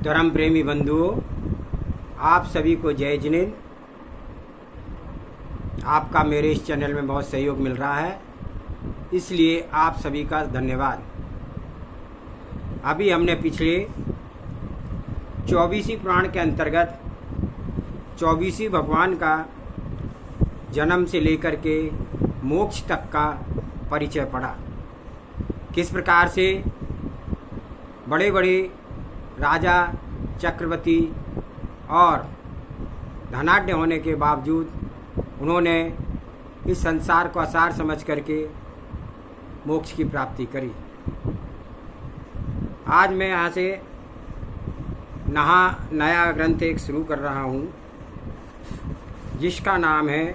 धर्म प्रेमी बंधुओं, आप सभी को जय जिनेंद्र। आपका मेरे इस चैनल में बहुत सहयोग मिल रहा है, इसलिए आप सभी का धन्यवाद। अभी हमने पिछले 24वीं पुराण के अंतर्गत 24 भगवान का जन्म से लेकर के मोक्ष तक का परिचय पढ़ा। किस प्रकार से बड़े बड़े राजा, चक्रवर्ती और धनाढ्य होने के बावजूद उन्होंने इस संसार को असार समझ करके मोक्ष की प्राप्ति करी। आज मैं यहाँ से नया ग्रंथ एक शुरू कर रहा हूँ, जिसका नाम है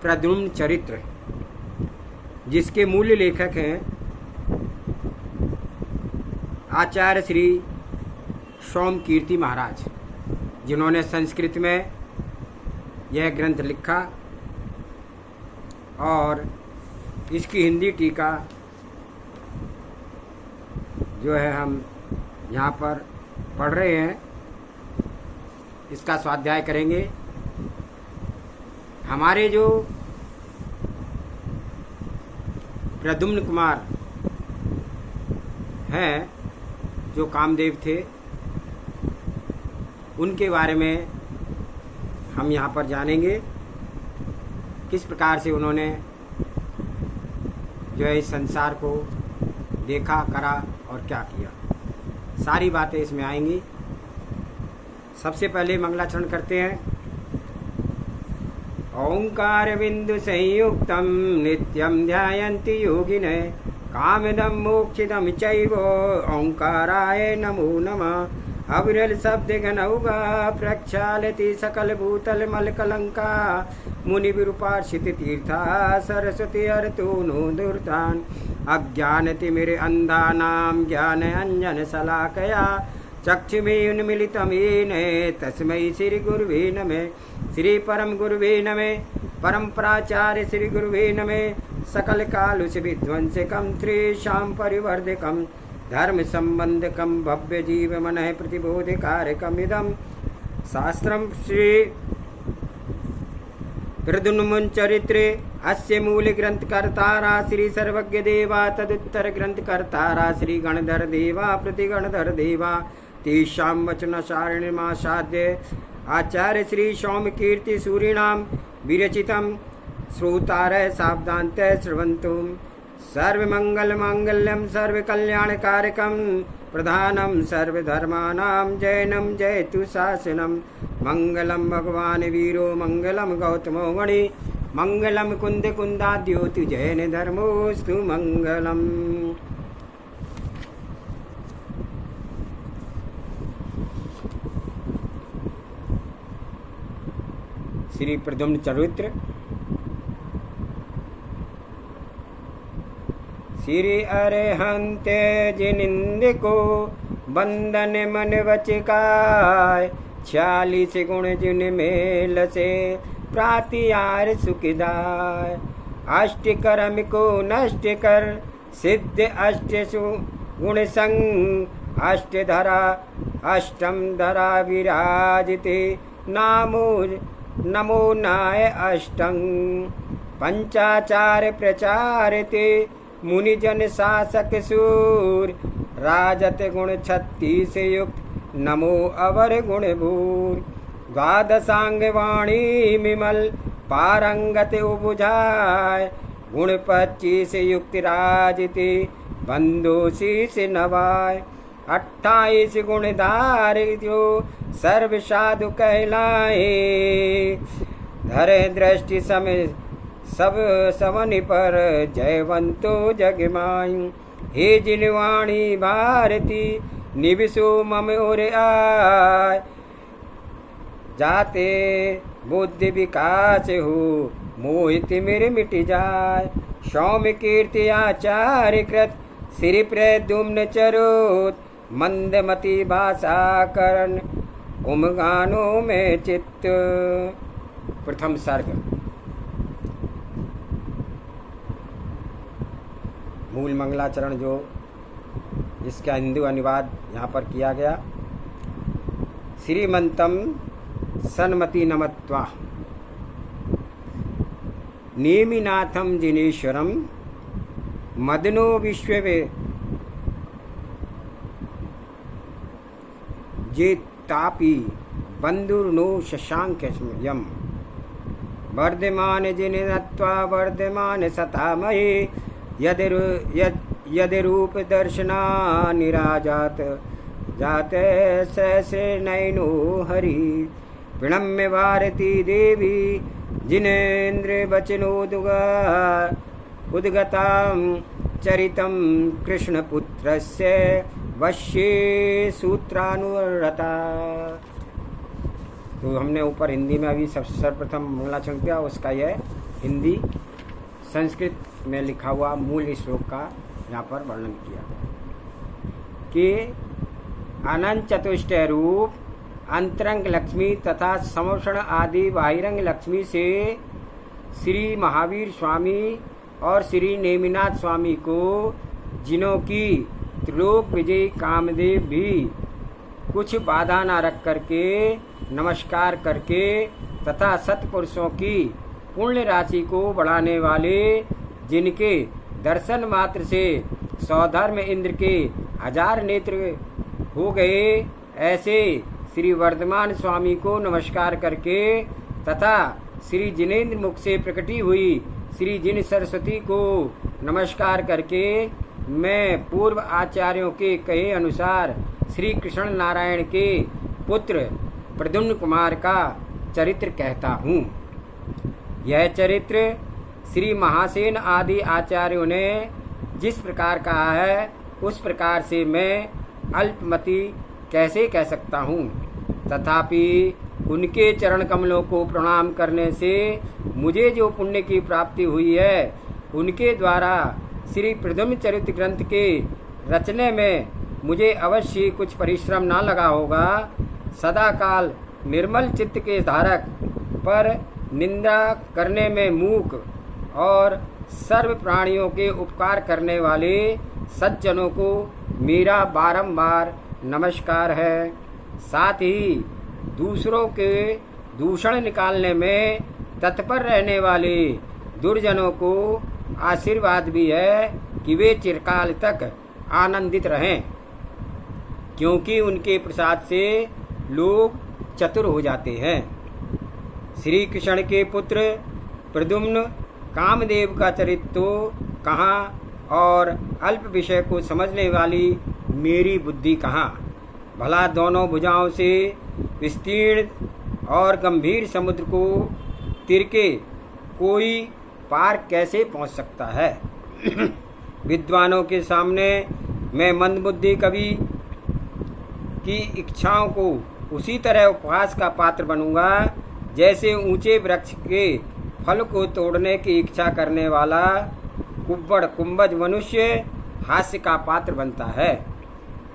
प्रद्युम्न चरित्र, जिसके मूल लेखक हैं आचार्य श्री सोमकीर्ति महाराज, जिन्होंने संस्कृत में यह ग्रंथ लिखा और इसकी हिंदी टीका जो है हम यहाँ पर पढ़ रहे हैं, इसका स्वाध्याय करेंगे। हमारे जो प्रद्युम्न कुमार हैं, जो कामदेव थे, उनके बारे में हम यहाँ पर जानेंगे। किस प्रकार से उन्होंने जो है इस संसार को देखा, करा और क्या किया, सारी बातें इसमें आएंगी। सबसे पहले मंगलाचरण करते हैं। ओंकार बिंदु संयुक्तम नित्यम ध्यायन्ति योगिनः कामदम मोक्षदम चैव ओंकाराय नमो नमः। अविरल शब्द घनौगा प्रक्षालति सकल भूतल मल कलंका मुनि विरूपार्षित तीर्था सरस्वती अर्तो नो दुर्तान अज्ञान तिमिर अंधानां ज्ञान अंजन शलाकया चक्षुषे उन्मीलितं येन तस्मै श्री गुरुवे नमः। श्री परम गुरुवे नमः। परम प्राचार्य श्री गुरुवे नमः। सकल कालुष विध्वंसकं त्रिशां परिवर्धकं धर्म संबंधकं भव्य जीव मनः प्रतिबोधकारकमिदं शास्त्रं श्री प्रद्युम्न चरित्रे। अस्य मूल ग्रंथकर्तारा श्री सर्वज्ञ देवा तदुत्तर ग्रंथकर्तारा श्री गणधर देवा प्रतिगणधर देवा तेषां वचनसारणिमासाद्य आचार्य श्री सोमकीर्ति सूरिणां विरचितं श्रोतारः सावधानतः श्रवन्तु। सर्वमंगल मांगल्यम सर्वकल्याणकारकं प्रधानं सर्वधर्माणां जैनं जयतु शासनं। मंगलम भगवान वीरो मंगलम गौतमो मणि मंगलम कुंद कुंदाद्योतु जैन धर्मोस्तु मंगलम। श्री प्रद्युम्न चरित्र। श्री अरहंते जिनिंद को बंदन मन वचकाय 46 गुण जिन मेल से प्रातिहार सुखदाय। अष्ट कर्म को नष्ट कर सिद्ध अष्ट गुण संग अष्ट धरा अष्टम धरा विराजते नमो नाय अष्टंग। पंचाचार प्रचारते मुनिजन शासक सूर राजत गुण 36 युक्त नमो अवर गुण भूर। द्वादशांग वाणी विमल पारंगत उपजाय गुण 25 युक्त राजते बंधु शीस नवाय। 28 गुणधार जो सर्व साधु कहलाए धर दृष्टि समय सब सवन पर जयवंतो जगमाई। हे जिनवाणी भारती निविशो मम ओर आय जाते बुद्धि विकास हो मोहित मेरे मिट जाय। सौम्य कीर्ति आचार्य कृत श्री प्रद्युम्न चरोत मंदमती भाषा करण उमगानों में चित्त। प्रथम सर्ग। मूल मंगलाचरण जो जिसका हिंदी अनुवाद यहाँ पर किया गया, श्रीमन्तं सन्मति नमत्वा नेमिनाथं जिनेश्वरं मदनो विश्वे जेतापि बंधुर्नो शशांकयम् वर्धमान जिनत्वा वर्धमान सतामहे यदि रूप दर्शना निराजात जाते सहस्रे नयनो हरि प्रणम्य भारती देवी जिनेन्द्र वचनोदुगा उद्गतां चरितं कृष्णपुत्रस्य वश्ये सूत्रानुरता। तो हमने ऊपर हिंदी में अभी सर्वप्रथम मंगलाचरण किया, उसका यह हिंदी संस्कृत में लिखा हुआ मूल श्लोक का यहाँ पर वर्णन किया कि अनंत चतुष्टय रूप अंतरंग लक्ष्मी तथा समोषण आदि बाहिरंग लक्ष्मी से श्री महावीर स्वामी और श्री नेमिनाथ स्वामी को, जिन्हों की त्रिलोक विजयी कामदेव भी कुछ बाधा न रख करके नमस्कार करके तथा सत्पुरुषों की पुण्य राशि को बढ़ाने वाले, जिनके दर्शन मात्र से सौधर्म इंद्र के 1000 नेत्र हो गए, ऐसे श्री वर्धमान स्वामी को नमस्कार करके तथा श्री जिनेन्द्र मुख से प्रकटी हुई श्री जिन सरस्वती को नमस्कार करके मैं पूर्व आचार्यों के कहे अनुसार श्री कृष्ण नारायण के पुत्र प्रद्युम्न कुमार का चरित्र कहता हूँ। यह चरित्र श्री महासेन आदि आचार्यों ने जिस प्रकार कहा है, उस प्रकार से मैं अल्पमति कैसे कह सकता हूँ। तथापि उनके चरण कमलों को प्रणाम करने से मुझे जो पुण्य की प्राप्ति हुई है, उनके द्वारा श्री प्रद्युम्न चरित्र ग्रंथ के रचने में मुझे अवश्य कुछ परिश्रम ना लगा होगा। सदा काल निर्मल चित्त के धारक पर निंदा करने में मूक और सर्व प्राणियों के उपकार करने वाले सज्जनों को मेरा बारंबार नमस्कार है। साथ ही दूसरों के दूषण निकालने में तत्पर रहने वाले दुर्जनों को आशीर्वाद भी है कि वे चिरकाल तक आनंदित रहें, क्योंकि उनके प्रसाद से लोग चतुर हो जाते हैं। श्री कृष्ण के पुत्र प्रद्युम्न कामदेव का चरित्र तो कहाँ, और अल्प विषय को समझने वाली मेरी बुद्धि कहाँ। भला दोनों भुजाओं से विस्तीर्ण और गंभीर समुद्र को तिरके कोई पार कैसे पहुंच सकता है। विद्वानों के सामने मैं मंदबुद्धि कवि की इच्छाओं को उसी तरह उपहास का पात्र बनूंगा, जैसे ऊंचे वृक्ष के फल को तोड़ने की इच्छा करने वाला कुब्बड़ कुंभज मनुष्य हास्य का पात्र बनता है।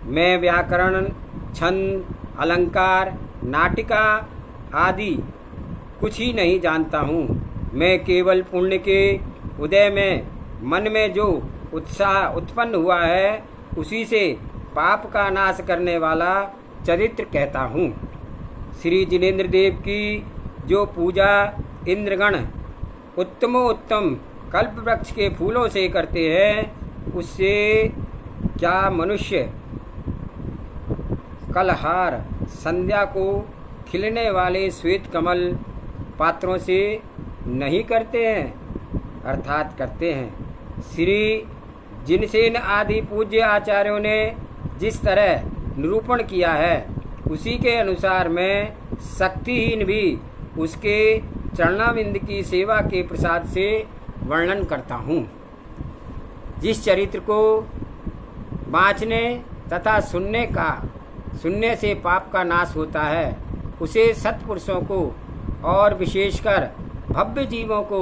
मैं व्याकरण, छंद, अलंकार, नाटिका आदि कुछ ही नहीं जानता हूँ। मैं केवल पुण्य के उदय में मन में जो उत्साह उत्पन्न हुआ है, उसी से पाप का नाश करने वाला चरित्र कहता हूँ। श्री जिनेन्द्र देव की जो पूजा इंद्रगण उत्तमोत्तम कल्प वृक्ष के फूलों से करते हैं, उससे क्या मनुष्य कलहार संध्या को खिलने वाले श्वेत कमल पात्रों से नहीं करते हैं, अर्थात करते हैं। श्री जिनसेन आदि पूज्य आचार्यों ने जिस तरह निरूपण किया है, उसी के अनुसार मैं शक्तिहीन भी उसके चरणाविंद की सेवा के प्रसाद से वर्णन करता हूँ। जिस चरित्र को बाँचने तथा सुनने से पाप का नाश होता है, उसे सत्पुरुषों को और विशेषकर भव्य जीवों को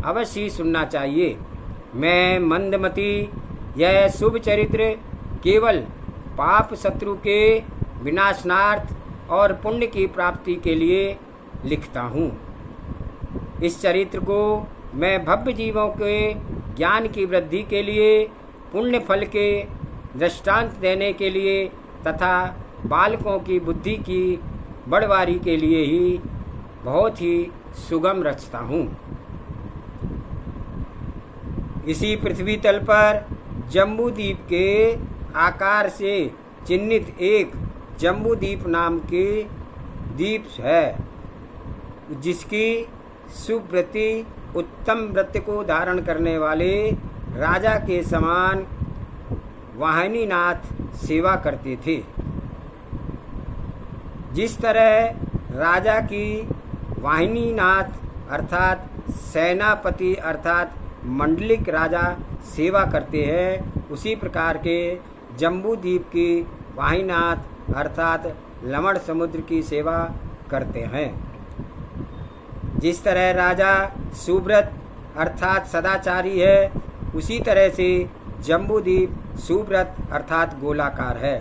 अवश्य सुनना चाहिए। मैं मंदमती यह शुभ चरित्र केवल पाप शत्रु के विनाशनार्थ और पुण्य की प्राप्ति के लिए लिखता हूँ। इस चरित्र को मैं भव्य जीवों के ज्ञान की वृद्धि के लिए, पुण्य फल के दृष्टांत देने के लिए तथा बालकों की बुद्धि की बड़वारी के लिए ही बहुत ही सुगम रचता हूँ। इसी पृथ्वी तल पर जम्बूद्वीप के आकार से चिन्हित एक जम्बूद्वीप नाम के द्वीप है, जिसकी सुव्रति उत्तम व्रत को धारण करने वाले राजा के समान वाहिनीनाथ सेवा करते थे। जिस तरह राजा की वाहिनीनाथ अर्थात सेनापति अर्थात मंडलिक राजा सेवा करते हैं, उसी प्रकार के जम्बूद्वीप की वाहिनीनाथ अर्थात लवण समुद्र की सेवा करते हैं। जिस तरह राजा सुव्रत अर्थात सदाचारी है, उसी तरह से जम्बूद्वीप सुव्रत अर्थात गोलाकार है,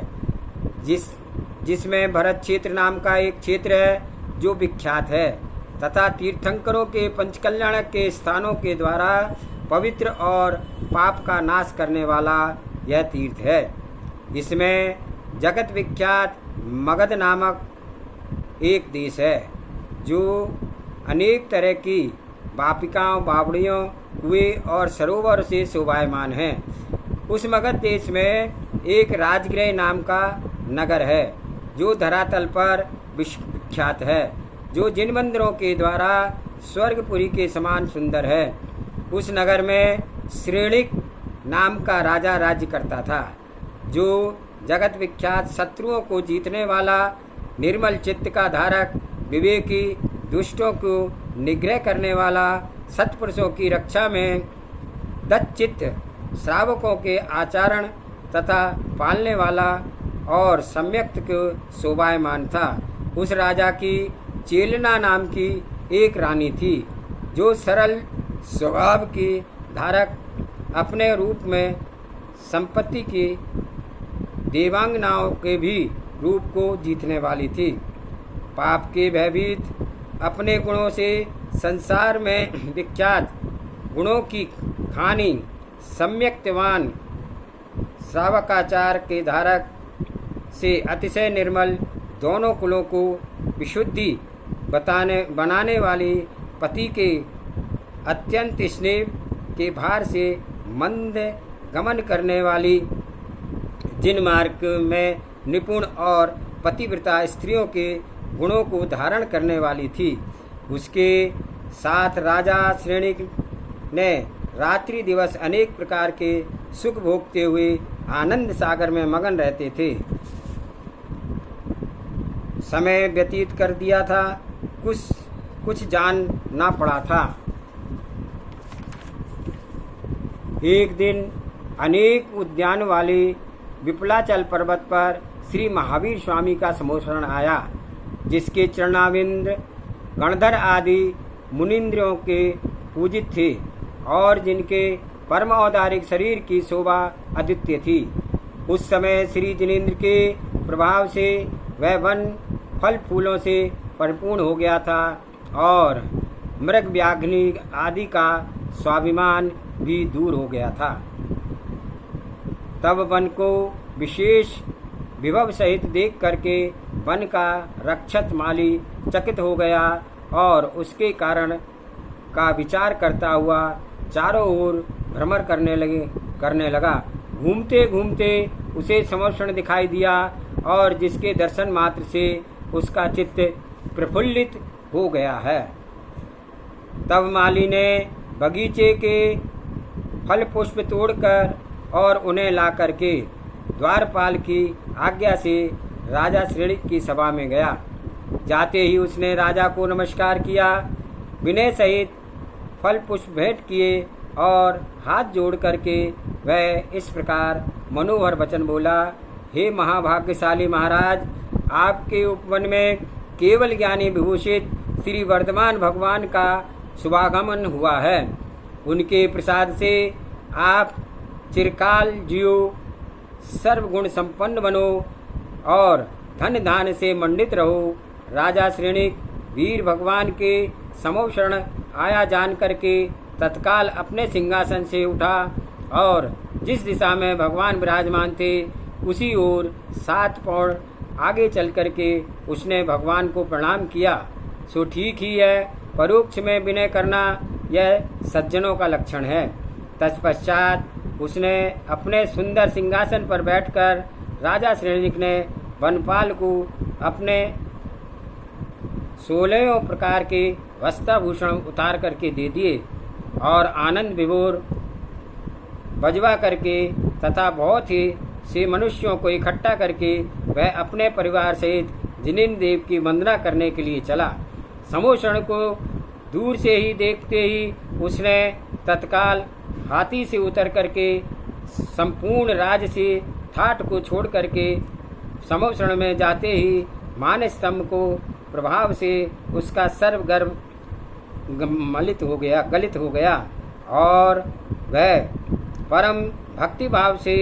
जिसमें भरत क्षेत्र नाम का एक क्षेत्र है जो विख्यात है तथा तीर्थंकरों के पंचकल्याण के स्थानों के द्वारा पवित्र और पाप का नाश करने वाला यह तीर्थ है। इसमें जगत विख्यात मगध नामक एक देश है, जो अनेक तरह की वापिकाओं, बावड़ियों, कुएं और सरोवर से शोभायमान हैं। उस मगध देश में एक राजगृह नाम का नगर है, जो धरातल पर विख्यात है, जो जिन मंदिरों के द्वारा स्वर्गपुरी के समान सुंदर है। उस नगर में श्रेणिक नाम का राजा राज्य करता था, जो जगत विख्यात शत्रुओं को जीतने वाला, निर्मल चित्त का धारक, विवेकी, दुष्टों को निग्रह करने वाला, सत्पुरुषों की रक्षा में दत्तचित्त, श्रावकों के आचरण तथा पालने वाला और सम्यक्त को शोभायमान था। उस राजा की चेलना नाम की एक रानी थी, जो सरल स्वभाव की धारक, अपने रूप में संपत्ति की देवांगनाओं के भी रूप को जीतने वाली थी। पाप के भयभीत, अपने गुणों से संसार में विख्यात, गुणों की खानी, सम्यक्तवान, श्रावकाचार के धारक से अतिशय निर्मल, दोनों कुलों को विशुद्धि बनाने वाली, पति के अत्यंत स्नेह के भार से मंद गमन करने वाली, जिन मार्ग में निपुण और पतिव्रता स्त्रियों के गुणों को धारण करने वाली थी। उसके साथ राजा श्रेणिक ने रात्रि दिवस अनेक प्रकार के सुख भोगते हुए आनंद सागर में मगन रहते थे। समय व्यतीत कर दिया था, कुछ जान ना पड़ा था। एक दिन अनेक उद्यान वाले विपलाचल पर्वत पर श्री महावीर स्वामी का समोषण आया, जिसके चरणाविंद गणधर आदि मुनिंद्रों के पूजित थे और जिनके परम औदारिक शरीर की शोभा अद्वितीय थी। उस समय श्री जिनेन्द्र के प्रभाव से वह वन फल फूलों से परिपूर्ण हो गया था और मृग व्याघ्नि आदि का स्वाभिमान भी दूर हो गया था। तब वन को विशेष विभव सहित देख करके वन का रक्षक माली चकित हो गया और उसके कारण का विचार करता हुआ चारों ओर भ्रमण करने लगा। घूमते घूमते उसे समर्षण दिखाई दिया और जिसके दर्शन मात्र से उसका चित्त प्रफुल्लित हो गया है। तब माली ने बगीचे के फल पुष्प तोड़कर और उन्हें ला करके द्वारपाल की आज्ञा से राजा श्रेणिक की सभा में गया। जाते ही उसने राजा को नमस्कार किया, विनय सहित फल पुष्प भेंट किए और हाथ जोड़ करके वह इस प्रकार मनोहर वचन बोला। हे महाभाग्यशाली महाराज, आपके उपवन में केवल ज्ञानी विभूषित श्री वर्धमान भगवान का शुभागमन हुआ है। उनके प्रसाद से आप चिरकाल जियो, सर्वगुण संपन्न बनो और धन धान से मंडित रहो। राजा श्रेणिक वीर भगवान के समोषण आया जान करके तत्काल अपने सिंहासन से उठा और जिस दिशा में भगवान विराजमान थे उसी ओर 7 पौड़ आगे चल करके उसने भगवान को प्रणाम किया। सो ठीक ही है, परोक्ष में विनय करना यह सज्जनों का लक्षण है। तत्पश्चात उसने अपने सुंदर सिंहासन पर बैठकर राजा श्रेणिक ने वनपाल को अपने 16 प्रकार के वस्त्राभूषण उतार करके दे दिए और आनंद विभोर बजवा करके तथा बहुत ही से मनुष्यों को इकट्ठा करके वह अपने परिवार सहित जिनेन्द्र देव की वंदना करने के लिए चला। समोषण को दूर से ही देखते ही उसने तत्काल हाथी से उतर करके संपूर्ण राज से ठाट को छोड़ करके समोषण में जाते ही मान स्तंभ को प्रभाव से उसका सर्वगर्भ गलित हो गया और वह परम भक्ति भाव से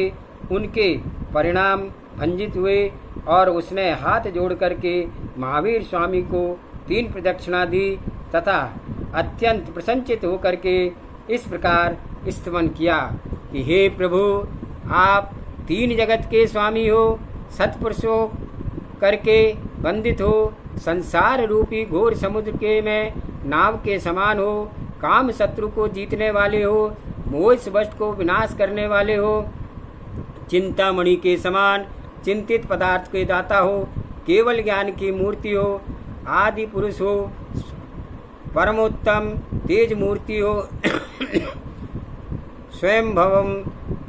उनके परिणाम भंजित हुए और उसने हाथ जोड़ करके महावीर स्वामी को 3 प्रदक्षिणा दी तथा अत्यंत प्रसन्नचित होकर के इस प्रकार स्तवन किया कि हे प्रभु, आप 3 जगत के स्वामी हो, सत्पुरुषों करके बंदित हो, संसार रूपी घोर समुद्र के में नाव के समान हो, काम शत्रु को जीतने वाले हो, मोह वस्त को विनाश करने वाले हो, चिंतामणि के समान चिंतित पदार्थ के दाता हो, केवल ज्ञान की मूर्ति हो, आदि पुरुष हो, परमोत्तम तेज मूर्ति हो, स्वयं भवम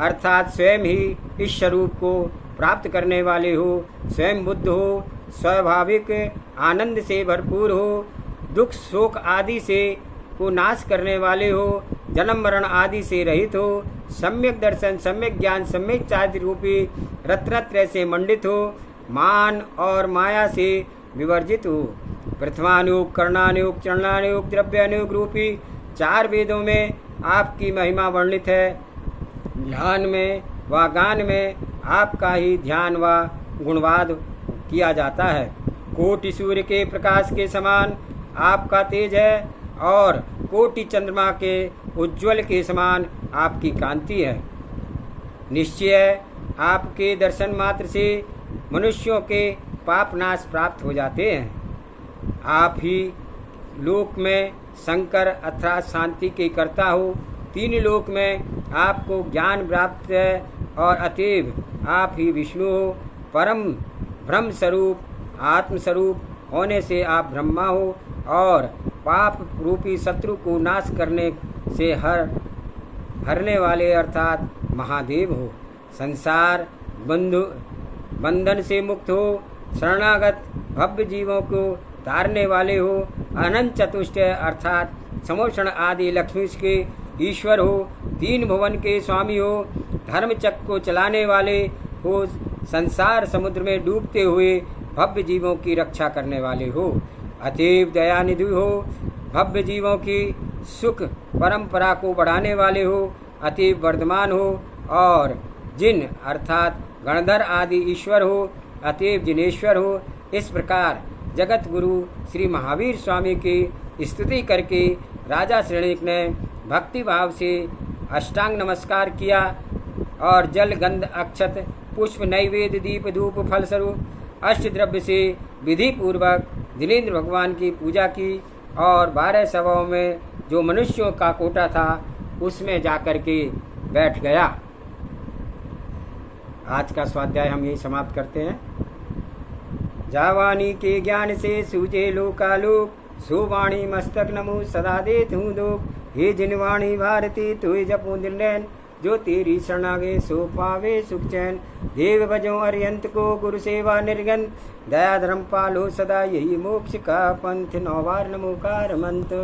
अर्थात स्वयं ही इस स्वरूप को प्राप्त करने वाले हो, स्वयं बुद्ध हो, स्वाभाविक आनंद से भरपूर हो, दुख शोक आदि से को नाश करने वाले हो, जन्म मरण आदि से रहित हो, सम्यक दर्शन सम्यक ज्ञान सम्यक चारित्र रूपी रत्नत्रय से मंडित हो, मान और माया से विवर्जित हो, प्रथमानुयोग कर्णानुयोग चरणानुयोग द्रव्यानुयोग रूपी 4 वेदों में आपकी महिमा वर्णित है। ध्यान में व गान में आपका ही ध्यान व गुणवाद किया जाता है। कोटि सूर्य के प्रकाश के समान आपका तेज है और कोटि चंद्रमा के उज्ज्वल के समान आपकी कांति है। निश्चय आपके दर्शन मात्र से मनुष्यों के पाप नाश प्राप्त हो जाते हैं। आप ही लोक में शंकर अर्थात शांति के कर्ता हो, 3 लोक में आपको ज्ञान प्राप्त है और अतएव आप ही विष्णु हो, परम ब्रह्म स्वरूप आत्मस्वरूप होने से आप ब्रह्मा हो और पाप रूपी शत्रु को नाश करने से हरने वाले अर्थात महादेव हो, संसार बंधन से मुक्त हो, शरणागत भव्य जीवों को तारने वाले हो, अनंत चतुष्टय अर्थात समोषण आदि लक्ष्मी के ईश्वर हो, 3 भुवन के स्वामी हो, धर्म चक्र को चलाने वाले हो, संसार समुद्र में डूबते हुए भव्य जीवों की रक्षा करने वाले हो, अतीव दयानिधि हो, भव्य जीवों की सुख परंपरा को बढ़ाने वाले हो, अतीव वर्धमान हो और जिन अर्थात गणधर आदि ईश्वर हो, अतीव जिनेश्वर हो। इस प्रकार जगत गुरु श्री महावीर स्वामी की स्तुति करके राजा श्रेणिक ने भक्ति भाव से अष्टांग नमस्कार किया और जल गंध अक्षत पुष्प नैवेद्य दीप धूप फल स्वरूप अष्टद्रव्य से विधि पूर्वक जिनेन्द्र भगवान की पूजा की और 12 सभाओं में जो मनुष्यों का कोटा था उसमें जाकर के बैठ गया। आज का स्वाध्याय हम यही समाप्त करते हैं। जावानी के ज्ञान से सूझे लोकालोक, सुवाणी मस्तक नमो सदा देत हूँ दोग। हे जिनवाणी भारती तुय जपो निर्णय, जो तेरी शरणागे सो पावे सुख चैन। देव भजो अरियंत को गुरु सेवा निर्गन, दया धर्म पालो सदा यही मोक्ष का पंथ। 9 बार नमोकार मंत्र।